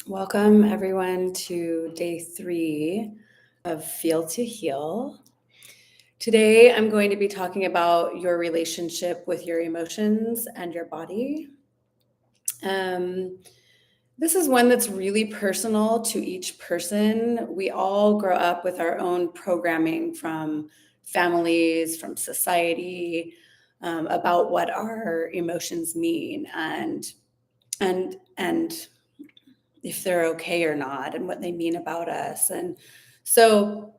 Welcome, everyone, to day 3 of Feel to Heal. Today, I'm going to be talking about your relationship with your emotions and your body. This is one that's really personal to each person. We all grow up with our own programming from families, from society, about what our emotions mean and if they're okay or not, and what they mean about us. And so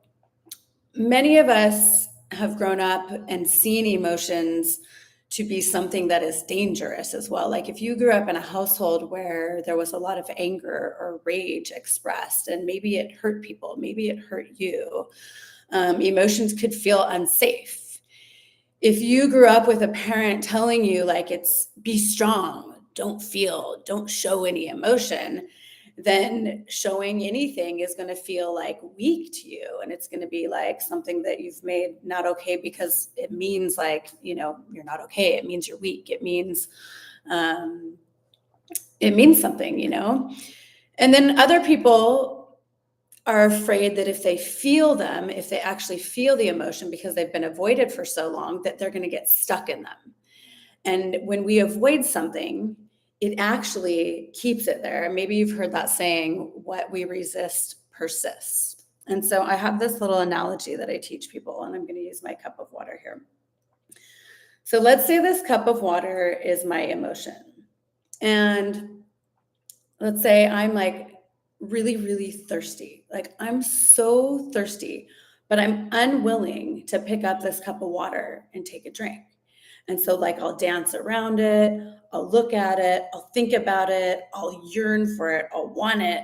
many of us have grown up and seen emotions to be something that is dangerous as well. Like if you grew up in a household where there was a lot of anger or rage expressed, and maybe it hurt people, maybe it hurt you, emotions could feel unsafe. If you grew up with a parent telling you like it's be strong, don't feel, don't show any emotion, then showing anything is going to feel like weak to you. And it's going to be like something that you've made not okay because it means like, you're not okay. It means you're weak. It means something. And then other people are afraid that if they feel them, if they actually feel the emotion because they've been avoided for so long, that they're going to get stuck in them. And when we avoid something, it actually keeps it there. Maybe you've heard that saying, what we resist persists. And so I have this little analogy that I teach people, and I'm going to use my cup of water here. So let's say this cup of water is my emotion. And let's say I'm like really, really thirsty. Like I'm so thirsty, but I'm unwilling to pick up this cup of water and take a drink. And so like I'll dance around it, I'll look at it, I'll think about it, I'll yearn for it, I'll want it,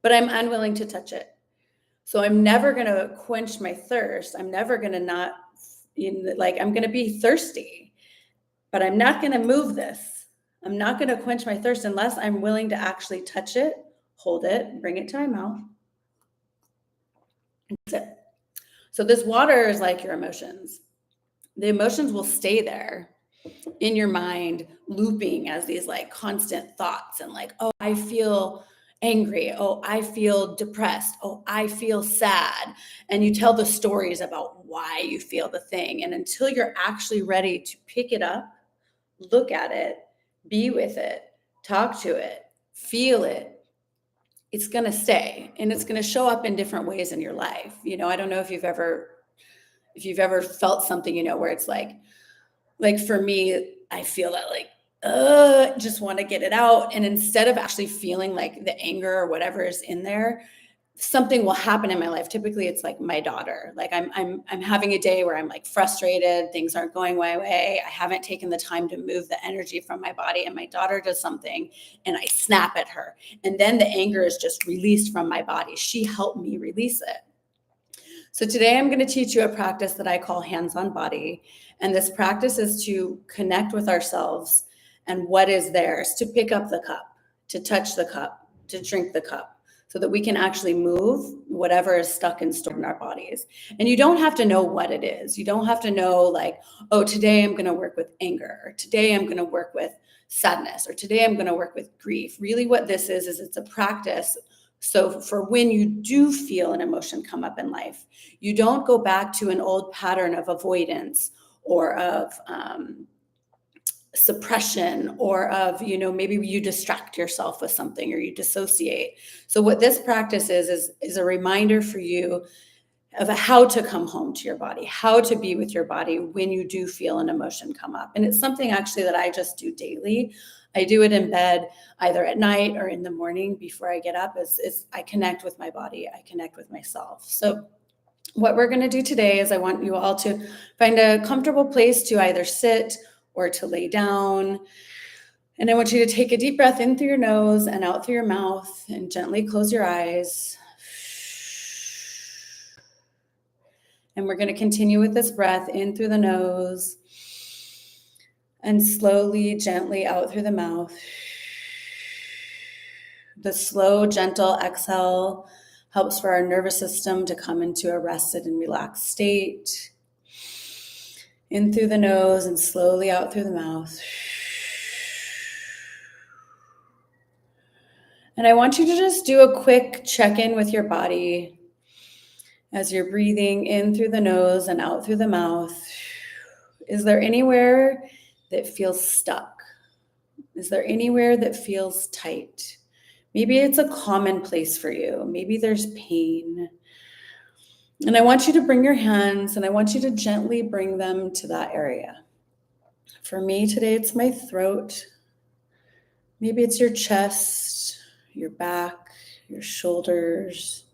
but I'm unwilling to touch it. So I'm never going to quench my thirst. I'm never going to I'm going to be thirsty, but I'm not going to move this. I'm not going to quench my thirst unless I'm willing to actually touch it, hold it, bring it to my mouth, and sip. So this water is like your emotions. The emotions will stay there in your mind, looping as these like constant thoughts and like, oh, I feel angry. Oh, I feel depressed. Oh, I feel sad. And you tell the stories about why you feel the thing. And until you're actually ready to pick it up, look at it, be with it, talk to it, feel it, it's going to stay, and it's going to show up in different ways in your life. I don't know if you've ever felt something, where it's like for me, I feel that like, just want to get it out. And instead of actually feeling like the anger or whatever is in there, something will happen in my life. Typically it's like my daughter, like I'm having a day where I'm like frustrated. Things aren't going my way. I haven't taken the time to move the energy from my body, and my daughter does something and I snap at her. And then the anger is just released from my body. She helped me release it. So today I'm going to teach you a practice that I call hands-on body. And this practice is to connect with ourselves and what is theirs, to pick up the cup, to touch the cup, to drink the cup, so that we can actually move whatever is stuck and stored in our bodies. And you don't have to know what it is. You don't have to know like, oh, today I'm going to work with anger, or today I'm going to work with sadness, or today I'm going to work with grief. Really what this is it's a practice. So for when you do feel an emotion come up in life, you don't go back to an old pattern of avoidance or of suppression, or of, maybe you distract yourself with something or you dissociate. So what this practice is a reminder for you of how to come home to your body, how to be with your body when you do feel an emotion come up. And it's something actually that I just do daily. I do it in bed, either at night or in the morning before I get up, is I connect with my body. I connect with myself. So what we're going to do today is I want you all to find a comfortable place to either sit or to lay down. And I want you to take a deep breath in through your nose and out through your mouth, and gently close your eyes. And we're going to continue with this breath in through the nose and slowly, gently out through the mouth. The slow, gentle exhale helps for our nervous system to come into a rested and relaxed state. In through the nose and slowly out through the mouth. And I want you to just do a quick check-in with your body as you're breathing in through the nose and out through the mouth. Is there anywhere that feels stuck? Is there anywhere that feels tight? Maybe it's a common place for you. Maybe there's pain. And I want you to bring your hands and I want you to gently bring them to that area. For me today, it's my throat. Maybe it's your chest, your back, your shoulders,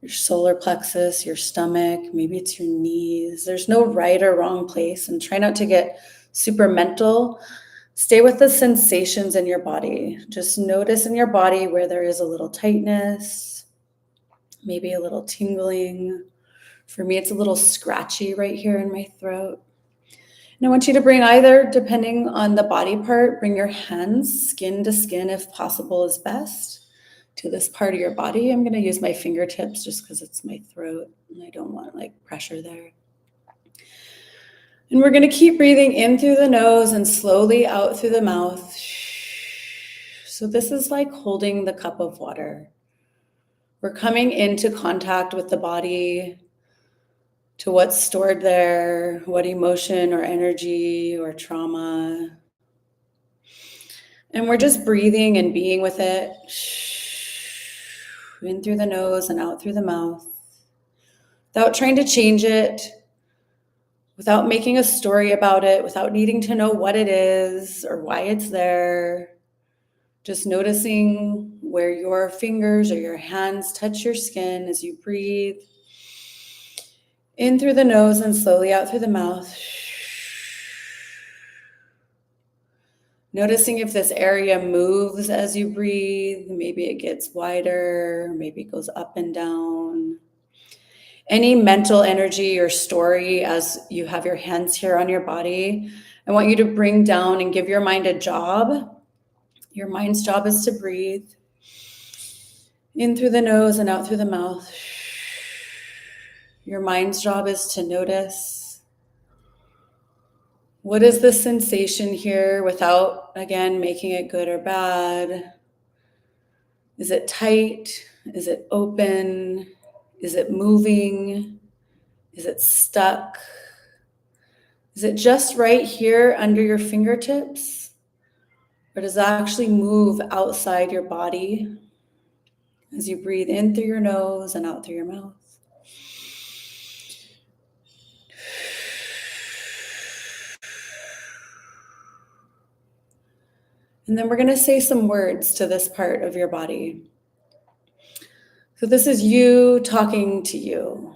your solar plexus, your stomach. Maybe it's your knees. There's no right or wrong place, and try not to get super mental. Stay with the sensations in your body. Just notice in your body where there is a little tightness, maybe a little tingling. For me, it's a little scratchy right here in my throat. And I want you to bring either, depending on the body part, bring your hands skin to skin if possible is best to this part of your body. I'm going to use my fingertips just because it's my throat and I don't want like pressure there. And we're going to keep breathing in through the nose and slowly out through the mouth. So this is like holding the cup of water. We're coming into contact with the body, to what's stored there, what emotion or energy or trauma. And we're just breathing and being with it. In through the nose and out through the mouth. Without trying to change it, without making a story about it, without needing to know what it is or why it's there. Just noticing where your fingers or your hands touch your skin as you breathe. In through the nose and slowly out through the mouth. Noticing if this area moves as you breathe. Maybe it gets wider, maybe it goes up and down. Any mental energy or story as you have your hands here on your body, I want you to bring down and give your mind a job. Your mind's job is to breathe. In through the nose and out through the mouth. Your mind's job is to notice. What is the sensation here without, again, making it good or bad? Is it tight? Is it open? Is it moving? Is it stuck? Is it just right here under your fingertips? Or does it actually move outside your body as you breathe in through your nose and out through your mouth? And then we're going to say some words to this part of your body. So this is you talking to you.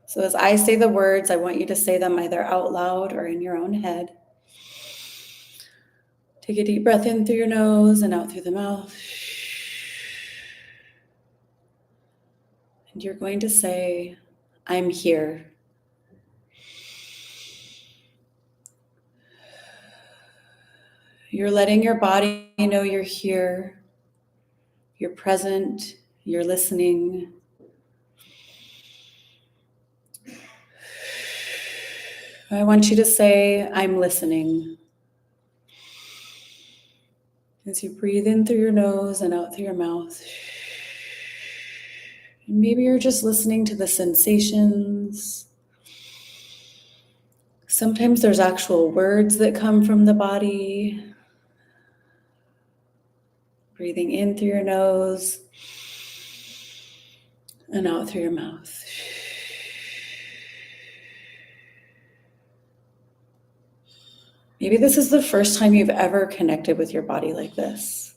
So as I say the words, I want you to say them either out loud or in your own head. Take a deep breath in through your nose and out through the mouth. And you're going to say, I'm here. You're letting your body know you're here. You're present. You're listening. I want you to say, I'm listening. As you breathe in through your nose and out through your mouth. And maybe you're just listening to the sensations. Sometimes there's actual words that come from the body. Breathing in through your nose and out through your mouth. Maybe this is the first time you've ever connected with your body like this.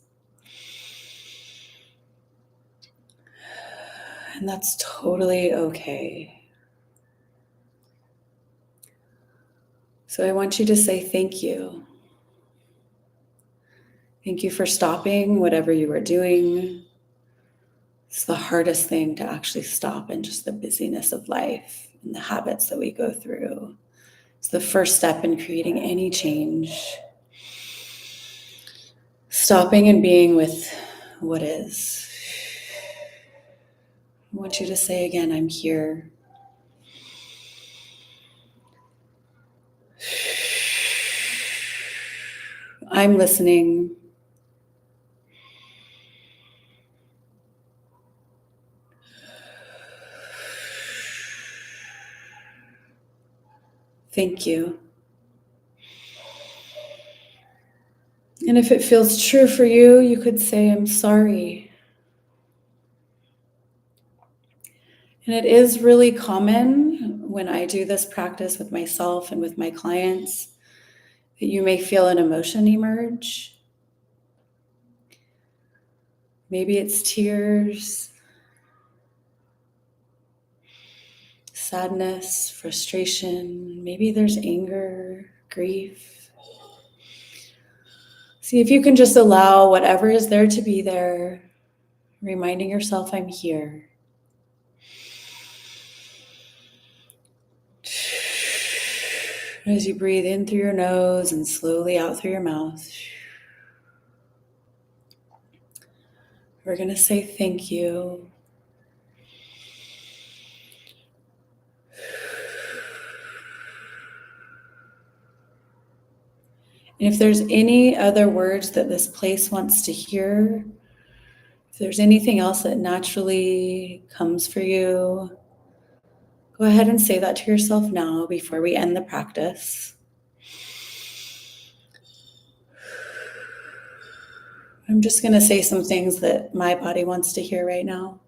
And that's totally okay. So I want you to say thank you. Thank you for stopping whatever you were doing. It's the hardest thing to actually stop in just the busyness of life and the habits that we go through. It's the first step in creating any change. Stopping and being with what is. I want you to say again, I'm here. I'm listening. Thank you. And if it feels true for you, you could say, I'm sorry. And it is really common when I do this practice with myself and with my clients that you may feel an emotion emerge. Maybe it's tears, sadness, frustration. Maybe there's anger, grief. See if you can just allow whatever is there to be there, reminding yourself, I'm here. As you breathe in through your nose and slowly out through your mouth, we're going to say thank you. And if there's any other words that this place wants to hear, if there's anything else that naturally comes for you, go ahead and say that to yourself now before we end the practice. I'm just going to say some things that my body wants to hear right now.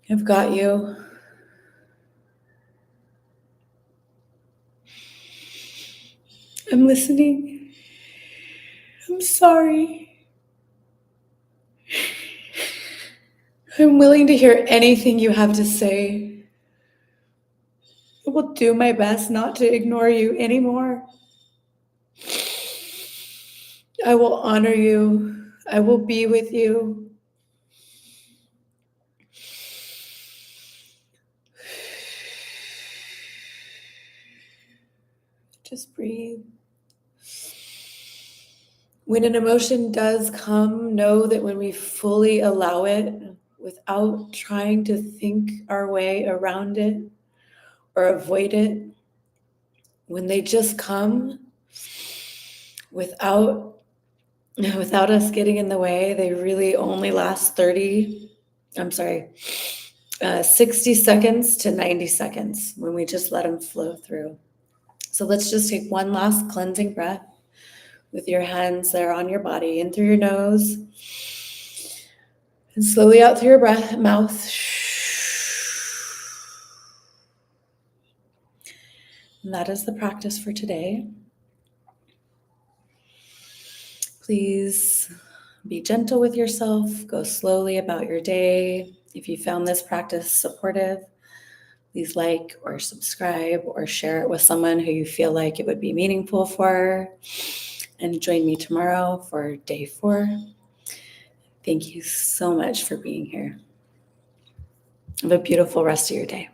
I've got you. I'm listening. I'm sorry. I'm willing to hear anything you have to say. I will do my best not to ignore you anymore. I will honor you. I will be with you. Just breathe. When an emotion does come, know that when we fully allow it, without trying to think our way around it or avoid it, when they just come without us getting in the way, they really only last 60 seconds to 90 seconds when we just let them flow through. So let's just take one last cleansing breath with your hands there on your body, in through your nose and slowly out through your mouth. And that is the practice for today. Please be gentle with yourself. Go slowly about your day. If you found this practice supportive, please like or subscribe or share it with someone who you feel like it would be meaningful for. And join me tomorrow for day 4. Thank you so much for being here. Have a beautiful rest of your day.